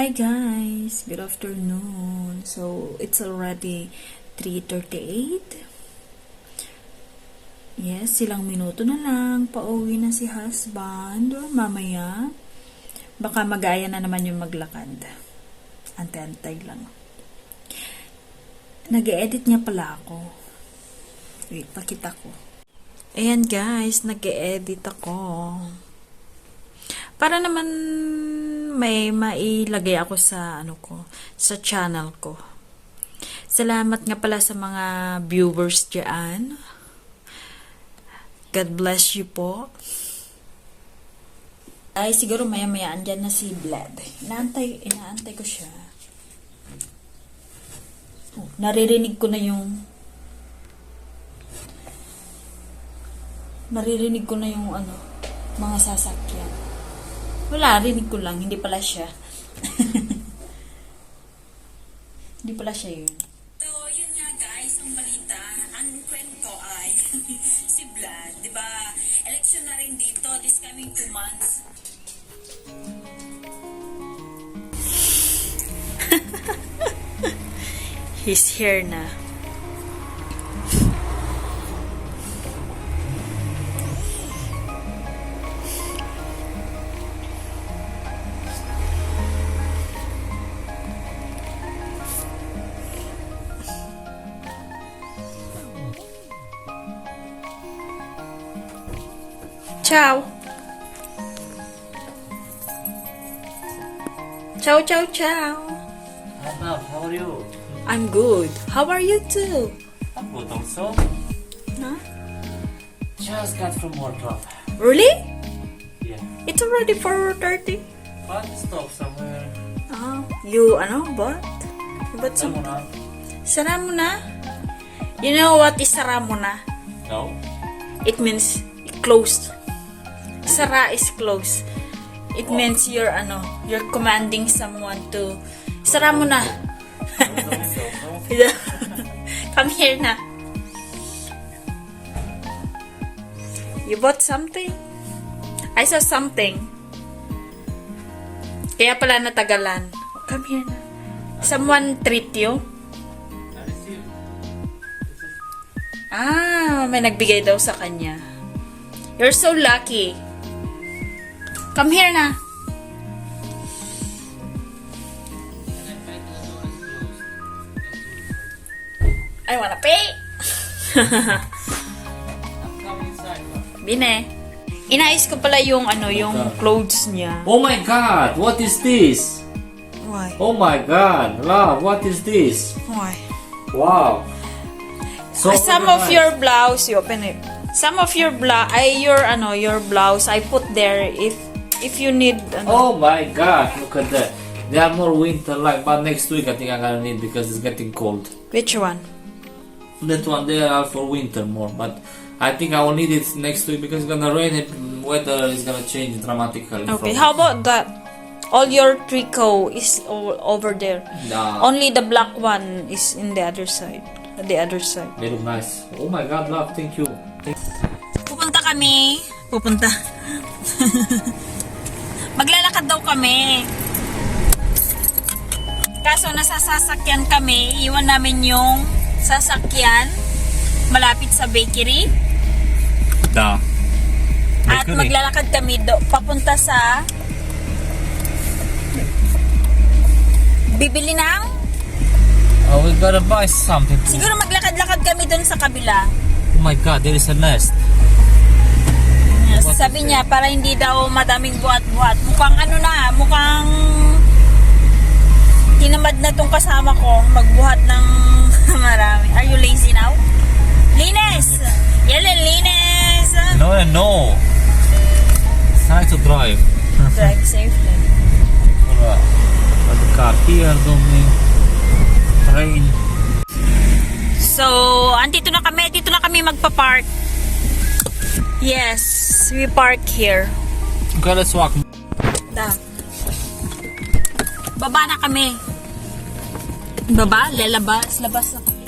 Hi guys, good afternoon. So, it's already 3:38. Yes, silang minuto na lang. Pauwi na si husband. Mamaya, baka mag-aya na naman yung maglakad. Antay-antay lang. Nag-e-edit niya pala ako. Wait, pakita ko. Ayan guys, nag-e-edit ako. Para naman may mailagay ako sa sa channel ko. Salamat nga pala sa mga viewers diyan. God bless you po. Ay, siguro maya-maya andyan na si Vlad. Inaantay ko siya. Oh, naririnig ko na yung mga sasakyan. Wala, rinig ko lang. Hindi pala siya. Hindi pala siya yun. So, yun nga guys, ang balita, ang kwento ay si Vlad, di ba? Election na rin dito this coming 2 months. He's here na. Ciao. Ciao, ciao, ciao. Hi, Bob. How are you? I'm good. How are you too? I'm good also. Huh? Just got from work, Rob. Really? Yeah. It's already 4:30. But stop somewhere. You, what? You bought some... Sara mo na? You know what is sara mo na? No? It means closed. Sara is closed. It means you're commanding someone to sara mo na. Come here na. You bought something? I saw something. Kaya pala natagalan. Come here na. Someone treat you? May nagbigay daw sa kanya. You're so lucky. Come here na. I wanna pay. Bine. Inayos ko pala yung clothes niya. Oh my God! What is this? Why? Oh my God! Love, what is this? Why? Wow! So Some of your blouse, you open it. Some of your your blouse I put there if you need Oh my God! Look at that. They are more winter-like, but next week I think I'm gonna need because it's getting cold. Which one? That one they are for winter more, but I think I will need it next week because it's gonna rain and weather is gonna change dramatically. Okay, how about that? All your tricot is all over there. Nah, Only the black one is in the other side. The other side. they look nice. Oh my God, love, thank you. Pupunta kami. Maglalakad daw kami. Kaso nasasasakyan kami. Iwan namin yung sasakyan malapit sa bakery. Da. At maglalakad kami papunta sa bibili ng We gotta buy something. siguro maglakad-lakad kami doon sa kabila. Oh my God, there is a nest. Yes, sabi niya para hindi daw madaming buhat-buhat. Mukhang tinamad na tong kasama ko magbuhat ng marami. Are you lazy now? Linis! Yalan, linis! No. It's nice to drive. Drive safely. But the car here, don't need train. So, dito na kami magpa-park. Yes, we park here. Okay, let's walk. Baba na kami. Labas na kami.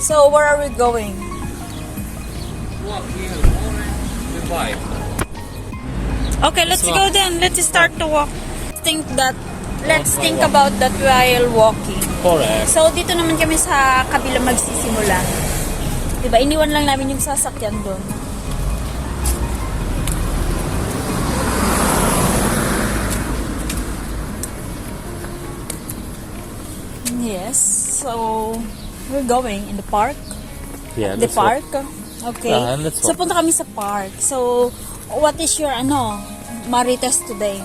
So, where are we going? Walk here, we buy. Okay, let's walk. go then. Let's start to walk. Let's Walk, think walk. about that while walking. Correct. So, dito naman kami sa kabila magsisimula. Diba? Iniwan lang namin yung sasakyan doon. Yes. So, we're going in the park. Yeah, The let's walk. park. Okay. And let's So, walk. punta kami sa park. So, what is your, marites today?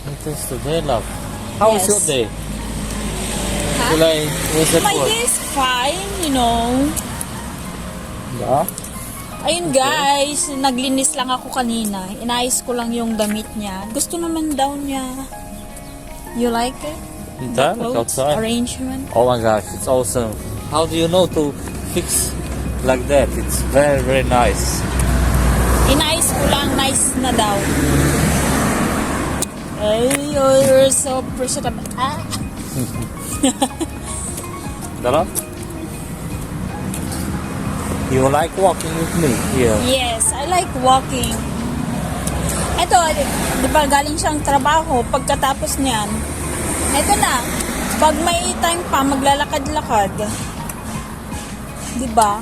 It is today, love. How was Yes. your day? Huh? Was it My work? day is fine, Yeah. Ayun guys, naglinis lang ako kanina. Inayos ko lang yung damit niya. Gusto naman daw niya. You like it? That Clothes outside. arrangement? Oh my gosh, it's awesome. How do you know to fix like that? It's very, very nice. Inayos ko lang, nice na daw. Ay, you're so appreciative. Ah. Dala? You like walking with me here? Yes, I like walking. Eto, di ba galing siyang trabaho, pagkatapos niyan, eto na, pag may time pa, maglalakad-lakad. Di ba?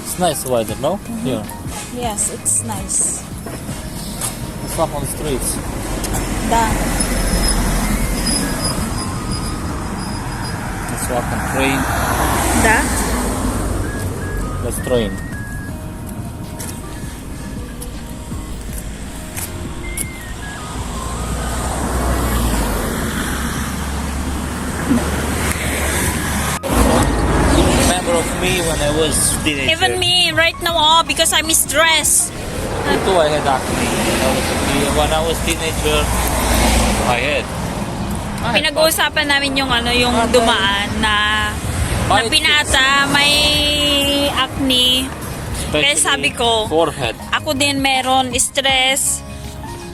It's nice weather, no? Here. Yes, it's nice. Let's walk on the streets. Da. Let's walk on train. Da? Let's train. Remember of me when I was teenager? Even me, right now, because I'm stressed. Me too, I had acne. When I was teenager, I had. Pinag-uusapan namin yung dumaan na binata, may acne. Kaya sabi ko, Forehead. ako din meron stress,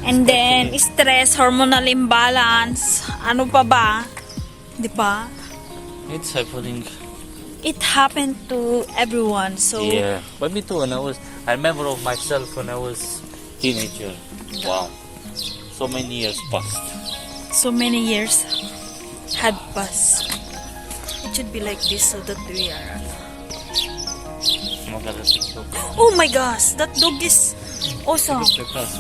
and then stress, hormonal imbalance, ano pa ba? Di ba? It's happening. It happened to everyone, so Yeah, but me too. I remember of myself when I was teenager. Wow, so many years passed. so many years had passed. It should be like this so that we are... Look at that dog. Oh my gosh, that dog is awesome. He looked at us.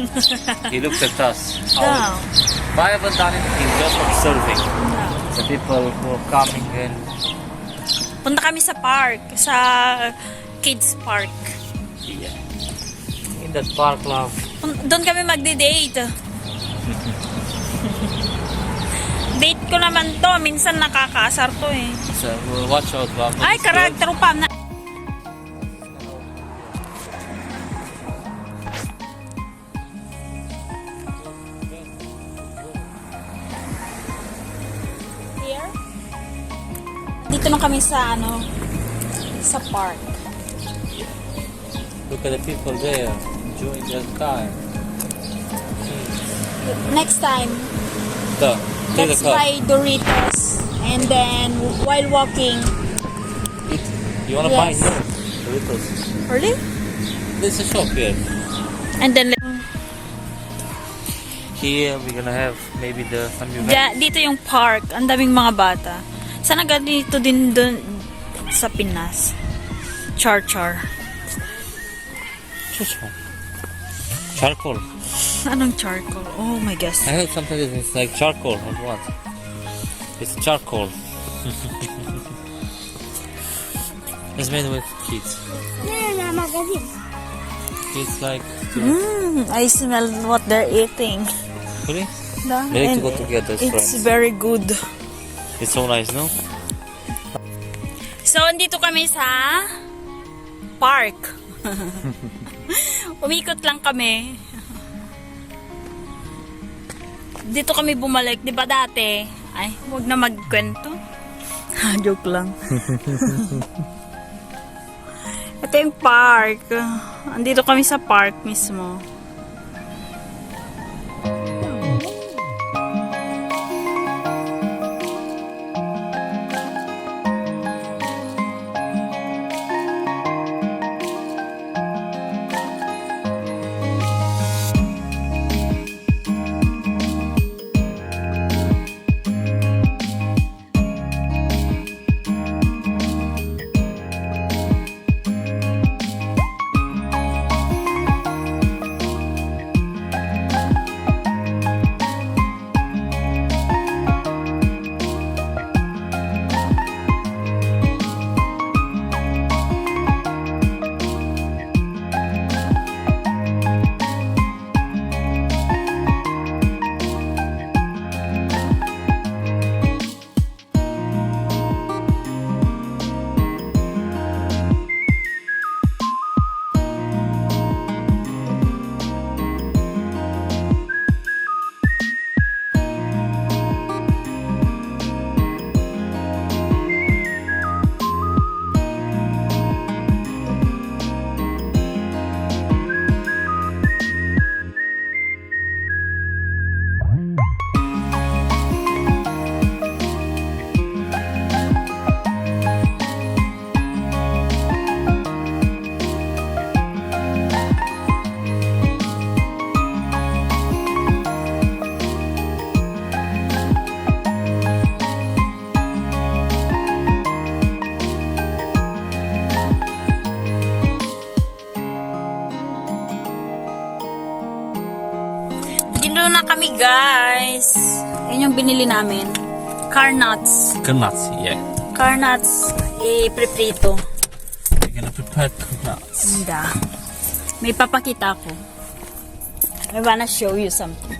He looked at us. Yeah. But I haven't done anything, just observing Yeah. the people who are coming and Punta kami sa park, sa kids park. yeah. In that park, love. Doon kami magde-date. Date ko naman to, minsan nakakaasar to eh. So watch out, love. Ay, karakter pa na. Here? Dito na kami sa sa park. Look at the people there enjoying their time. Next time, Take let's the car. buy Doritos. And then, while walking, Eat. You wanna buy? Yes. No. Doritos. really? There's a shop here. And then, Here we're gonna have maybe the some dito yung park. Ang daming mga bata. Sana ganito din dun sa Pinas. Char-char. charcoal. Anong charcoal? Oh my gosh. I heard something that it's like charcoal or what? It's charcoal. It's made with kids. It's like I smell what they're eating. really? Da? They like to And go together as it's friends. very good. It's so nice, no? So, andito kami sa park. Umikot lang kami. Dito kami bumalik. Di ba dati? Ay, huwag na magkwento. Joke lang. Ito yung park. Andito kami sa park mismo. na kami, guys. Yan yung binili namin. Car nuts. Nuts, yeah. Car nuts. I-preprito. We're gonna prepare nuts. Hindi. May papakita ko. I wanna show you something.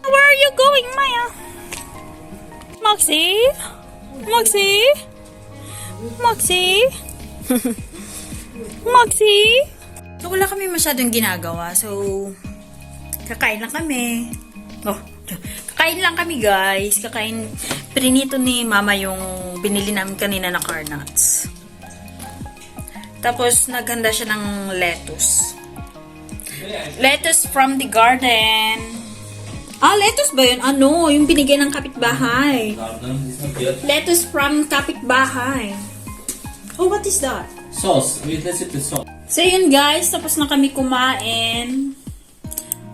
Where are you going, Maya? Moxie? Moxie? Moxie? Moxie? So, wala kami masyadong ginagawa. So, kakain lang kami. Oh, kakain lang kami, guys. Kakain. Prinito ni Mama yung binili namin kanina na car nuts. Tapos, naghanda siya ng lettuce. Lettuce from the garden. Ah, lettuce ba yun? Ano? Yung binigay ng kapitbahay. Lettuce from kapitbahay. Oh, what is that? Sauce. With recipe sauce. So, yun guys. Tapos na kami kumain.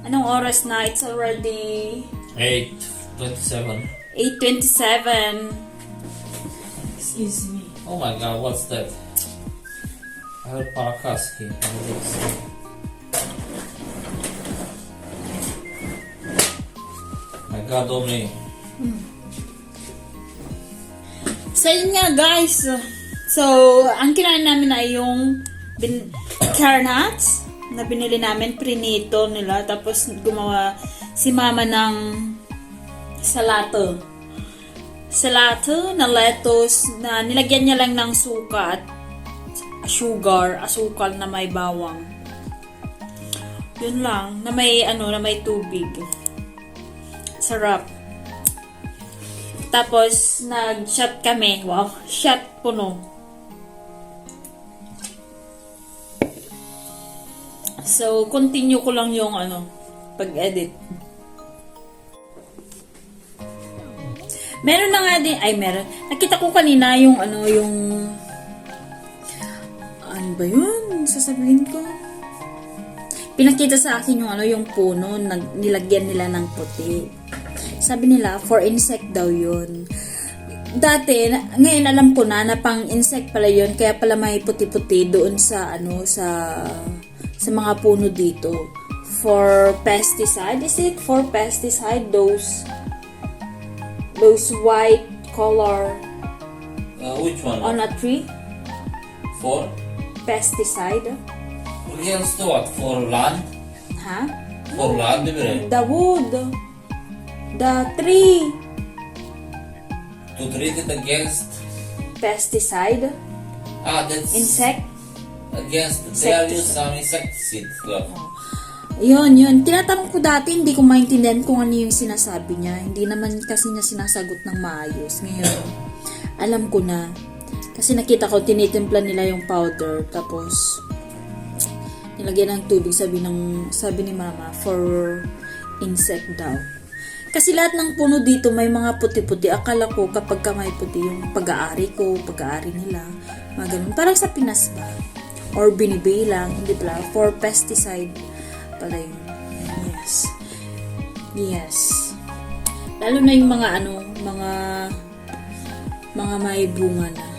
Anong oras na? It's already 8:27. 8:27. Excuse me. Oh my god, what's that? I heard parakas here. My god, Omni. So, yun nga guys. So, ang kinain namin ay yung car nuts na binili namin, prinito nila. Tapos, gumawa si Mama ng salato. Salato na lettuce na nilagyan niya lang ng suka at asukal na may bawang. Yun lang, na may na may tubig. Sarap. Tapos, nag-shot kami. Wow, shot puno. So, continue ko lang yung pag-edit. Meron na nga din, meron. Nakita ko kanina yung ano ba yun? Sasabihin ko. Pinakita sa akin yung puno, nilagyan nila ng puti. Sabi nila, for insect daw yun. Dati, ngayon alam ko na pang insect pala yun, kaya pala may puti-puti doon sa sa mga puno dito. For pesticide, is it for pesticide? Those white color Which one? on a tree? For? Pesticide? Against what? For land? Ha? For land, diba? The wood. The tree. To treat it against? Pesticide. That's Insect. against. They are used some insecticides. Yun. Tinatanong ko dati, hindi ko maintindihan kung ano yung sinasabi niya. Hindi naman kasi niya sinasagot ng maayos. Ngayon, alam ko na. Kasi nakita ko, tinitimpla nila yung powder. Tapos, nilagyan ng tubig. Sabi ni Mama, for insect daw. Kasi lahat ng puno dito may mga puti-puti. Akala ko kapag may puti yung pag-aari ko, pag-aari nila. Mga ganun. Parang sa Pinas ba? Or binibilang. Hindi pala. For pesticide pala yun. Yes. Lalo na yung mga mga may bunga na.